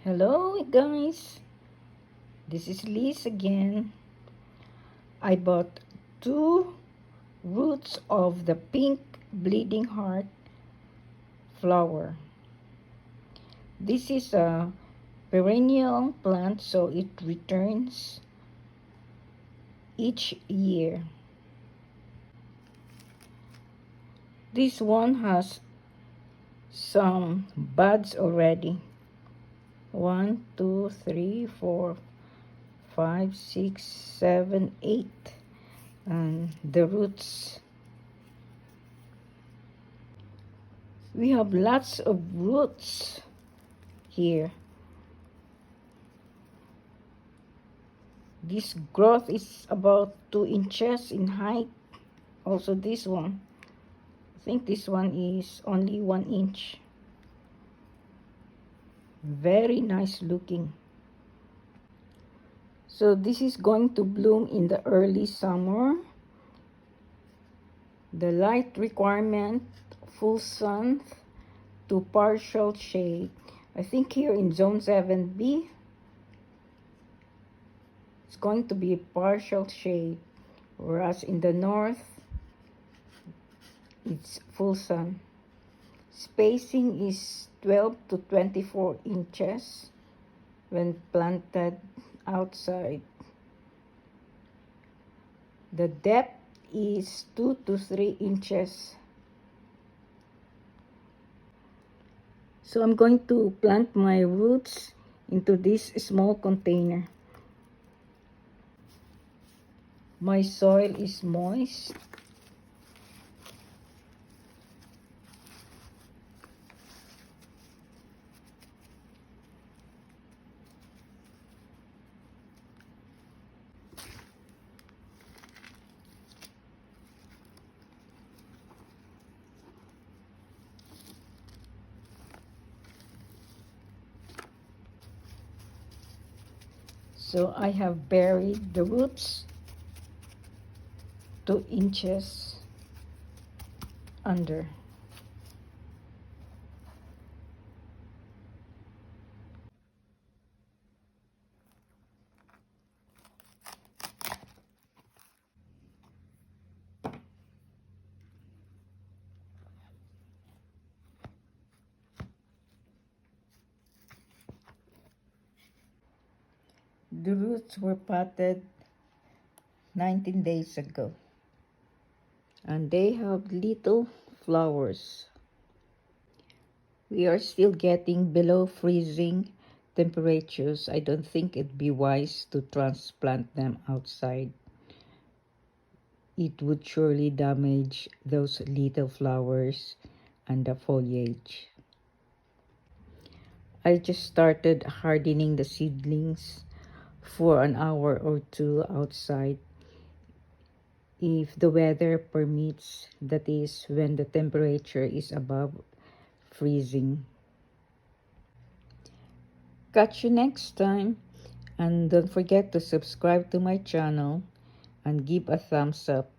Hello guys, this is Liz again. I bought two roots of the pink bleeding heart flower. This is a perennial plant, so it returns each year. This one has some buds already. 1, 2, 3, 4, 5, 6, 7, 8. And the roots, we have lots of roots here. This growth is about 2 inches in height. Also this one, I think this one is only 1 inch. Very nice looking. So this is going to bloom in the early summer. The light requirement, full sun to partial shade. I think here in zone 7B, it's going to be a partial shade, whereas in the north, it's full sun. Spacing is 12 to 24 inches when planted outside. The depth is 2 to 3 inches. So I'm going to plant my roots into this small container. My soil is moist. So I have buried the roots 2 inches under. The roots were potted 19 days ago, and they have little flowers. We are still getting below freezing temperatures. I don't think it'd be wise to transplant them outside. It would surely damage those little flowers and the foliage. I just started hardening the seedlings for an hour or two outside, if the weather permits, that is when the temperature is above freezing. Catch you next time, and don't forget to subscribe to my channel and give a thumbs up